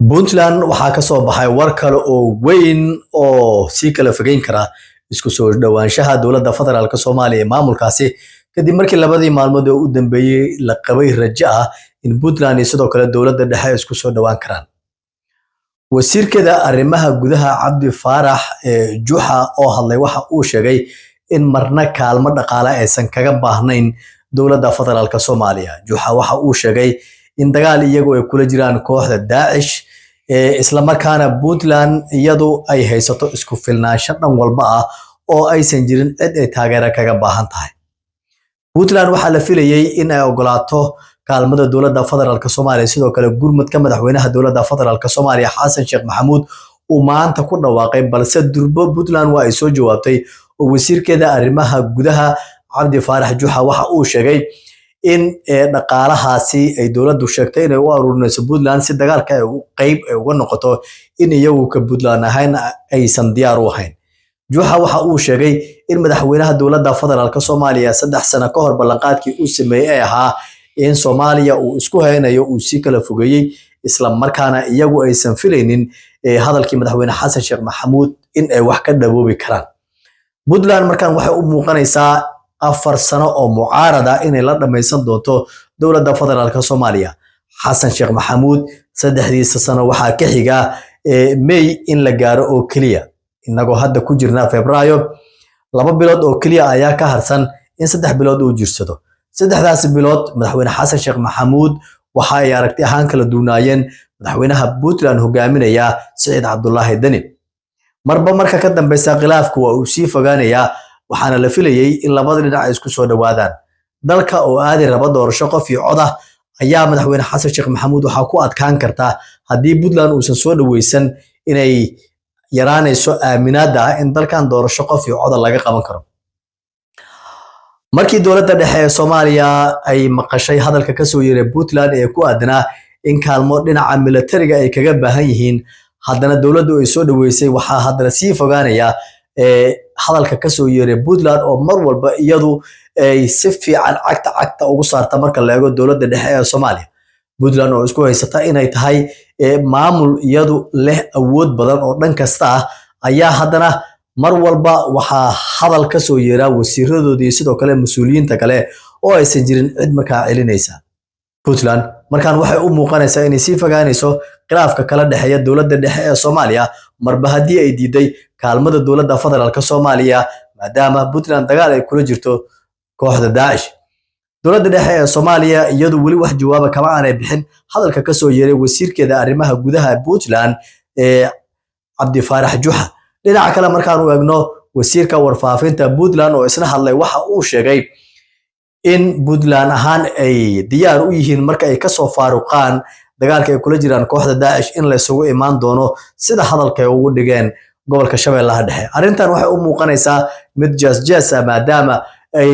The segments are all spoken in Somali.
Puntland waxaa ka soo baxay war kale oo weyn oo si kala fogeyn kara isku soo dhawaanshaha dowladda federaalka Soomaaliya ee maamulkaasi kadib markii labadii maalmood ee u dambeeyay la qabay rajo ah in Puntland iyo sidoo kale dowladda dhexe isku soo dhawaan karaan. Wasiirkeeda arrimaha gudaha Cabdi Faarax Juxa oo hadlay waxa uu sheegay in marna kaalmo dhaqaale aysan kaga baahnayn dowladda federaalka Soomaaliya. Juxa waxa uu sheegay in dagaal iyagu ay kula jiraan kooxda Daesh isla markaana Puntland iyadu ay haysato isku filnaansho dhan walba ah oo aysan jirin cid ay taageero kaga baahan tahay. Puntland waxaa la filayay in ay ogolaato kaalmada dowladda federaalka Soomaaliya sidoo kale gurmadka madaxweynaha dowladda federaalka Soomaaliya Xasan Sheekh Maxamuud uu maanta ku dhawaaqay balse durbo Puntland waa ay soo jawaabtay oo wasiirkeeda arrimaha gudaha Cabdi Faarax Juxa waxa uu sheegay in dhaqaalahaasi ay dowladdu sheegtay inay u aruurinayso Puntland si dagaalka ay qayb uga noqoto in iyagu ka Puntland ahayn aysan diyaar u ahayn. Juxa waxa uu sheegay in madaxweynaha dowladda federaalka Soomaaliya 3 sano ka hor ballanqaadkii uu sameeyay ahaa in Soomaaliya uu isku haynayo uu si kala fogeeyay isla markaana iyagu aysan filaynin hadalkii madaxweyne Xasan Sheekh Maxamuud in ay wax ka dhawoobi karaan. Puntland markaan waxay u muuqanaysaa 4 sano oo mucaarada inay la dhameysan doonto dowladda federaalka Soomaaliya. Xasan Sheekh Maxamuud 3 sano waxaa ka xiga May in la gaaro oo kaliya inagoo hadda ku jirnaa Febraayo 2 bilood oo kaliya ayaa ka harsan in 3 bilood uu jirsado. 3daas bilood madaxweyne Xasan Sheekh Maxamuud waxa ay aragti ahaan kala duunaayeen madaxweynaha Puntland hogaaminaya Saciid Cabdullaahi Dani. Marba marka ka dambeysa khilaafku waa uu sii fogaanayaa waxaana la filayay in labada dhinac ay isku soo dhawaadaan. Dalka oo aadi raba doorasho qof iyo cod ah ayaa madaxweyne Xasan Sheekh Maxamuud waxa ku adkaan kartaa haddii Puntland uusan soo dhaweysan inay yaraanayso aaminaada in dalkan doorasho qof iyo cod laga qaban karo. Markii dowladda dhexe ee Soomaaliya ay maqashay hadalka ka soo yeeray Puntland ee ku aadanaa in kaalmo dhinaca militariga ay kaga baahan yihiin haddana dowladdu ay soo dhaweysay waxaa haddana sii fogaanaya hadalka ka soo yeeray Puntland oo mar walba iyadu ay si fiican cagta ugu saarta marka la eego dowladda dhexe ee Soomaaliya. Puntland oo isku haysata inay tahay maamul iyadu leh awood badan oo dhan kasta ah ayaa haddana mar walba waxaa hadal ka soo yeeraa wasiiradoodii sidoo kale mas'uuliyiinta kale oo aysan jirin cid markaa celinaysa. Puntland markaan waxay u muuqanaysaa inay sii fogaanayso khilaafka kala dhexeeya dowladda dhexe ee Soomaaliya marba haddii ay diiday kaalmada dowladda federaalka Soomaaliya maadaama Puntland dagaal ay kula jirto kooxda Daesh. Dowladda dhexe ee Soomaaliya iyadu wali wax jawaab kama aanay bixin hadalka ka soo yeeray wasiirkeeda arrimaha gudaha Puntland Cabdi Faarax Juxa. dhinaca kale markaan u eegno wasiirka warfaafinta Puntland oo isna hadlay waxa uu sheegay in Puntland ahaan ay diyaar u yihiin marka ay ka soo faaruqaan dagaalka ay kula jiraan kooxda Daesh in la isugu imaan doono sida hadalka ay ugu dhigeen gobolka Shabeellaha Dhexe. Arrintan waxay u muuqanaysaa mid jaas maadaama ay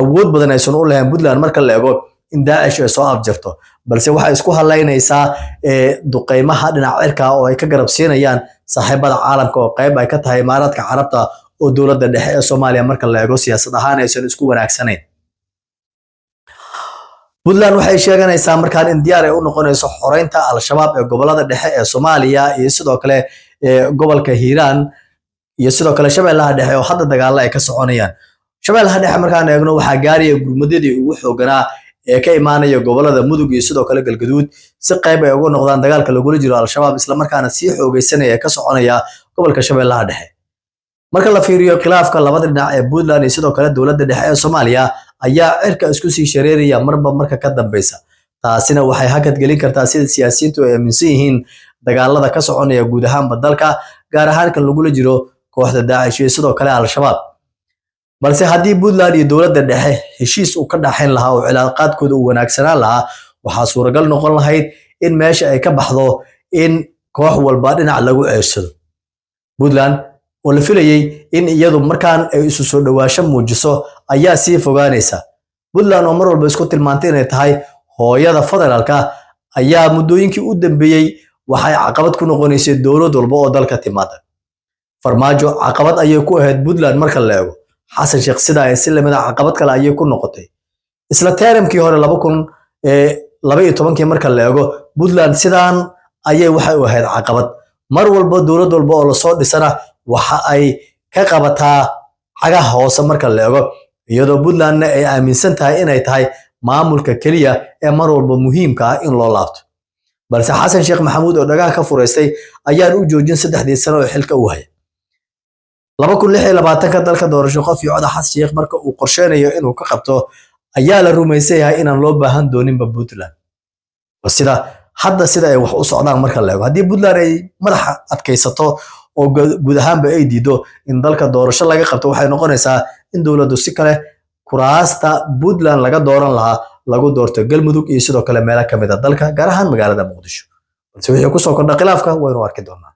awood badan aysan u lahayn Puntland marka la eego in Daesh ay soo afjarto balse waxay isku halaynaysaa duqeymaha dhinaca cirka oo ay ka garab siinayaan saaxiibada caalamka oo qayb ay ka tahay Imaaraadka Carabta oo dowladda dhexe ee Soomaaliya marka la eego siyaasad ahaan aysan isku wanaagsanayn. Puntland waxay sheeganaysaa markaan in diyaar ay u noqonayso xoreynta al-shabaab ee gobolada dhexe ee Soomaaliya iyo sidoo kale gobolka Hiiraan iyo sidoo kale Shabeellaha Dhexe oo hadda dagaalo ay ka soconayaan. Shabeellaha Dhexe markaan eegno waxaa gaaraya gurmadadii ugu xooganaa ee ka imaanaya gobolada Mudug iyo sidoo kale Galgaduud si qayb ay uga noqdaan dagaalka lagula jiro al-shabaab isla markaana sii xoogeysanaya ka soconaya gobolka Shabeellaha Dhexe. Marka la fiiriyo khilaafka labada dhinac ee Puntland iyo sidoo kale dowladda dhexe ee Soomaaliya ayaa cirka isku sii shareeraya marba marka ka dambeysa. Taasina waxay hakad gelin kartaa sida siyaasiyiintu ay aaminsan yihiin dagaalada ka soconaya guud ahaanba dalka gaar ahaan kan lagula jiro kooxda Daesh iyo sidoo kale al-shabaab. balse haddii Puntland iyo dowladda dhexe heshiis uu ka dhaxayn lahaa oo cilaaqaadkooda uu wanaagsanaan lahaa waxaa suuragal noqon lahayd in meesha ay ka baxdo in koox walba dhinac lagu ceersado. Puntland oo la filayay in iyadu markaan ay isu soo dhawaasho muujiso ayaa sii fogaanaysa. Puntland oo mar walba isku tilmaantay inay tahay hooyada federaalka ayaa muddooyinkii u dambeeyay waxay caqabad ku noqonaysay dowlad walba oo dalka timaada. Farmaajo caqabad ayay ku ahayd Puntland marka la eego. Xasan Sheekh sida ay si lamid ah caqabad kale ayay ku noqotay. Isla teeramkii hore 2012 marka la eego Puntland sidaan ayay waxay u ahayd caqabad mar walba dowlad walba oo lasoo dhisana waxa ay ka qabataa xagaha hoose marka la eego iyadoo Puntlandna ay aaminsan tahay inay tahay maamulka kaliya ee mar walba muhiimka ah in loo laabto balse Xasan Sheekh Maxamuud oo dhagaha ka fureystay ayaan u joojin 3 sano oo xilka u hayay 2026 dalka doorasho qof iyo cod Xasan Sheekh marka uu qorsheynayo inuu ka qabto ayaa la rumaysan yahay inaan loo baahan dooninba Puntland sida hadda sida ay wax u socdaan marka la eego haddii Puntland ay madaxa adkaysato oo guud ahaanba ay diido in dalka doorasho laga qabto waxay noqonaysaa in dowladdu si kale kuraasta Puntland laga dooran lahaa lagu doorto Galmudug iyo sidoo kale meelo ka mid ah dalka gaar ahaan magaalada Muqdisho balse wixii ku soo kordha khilaafka waynu arki doonaa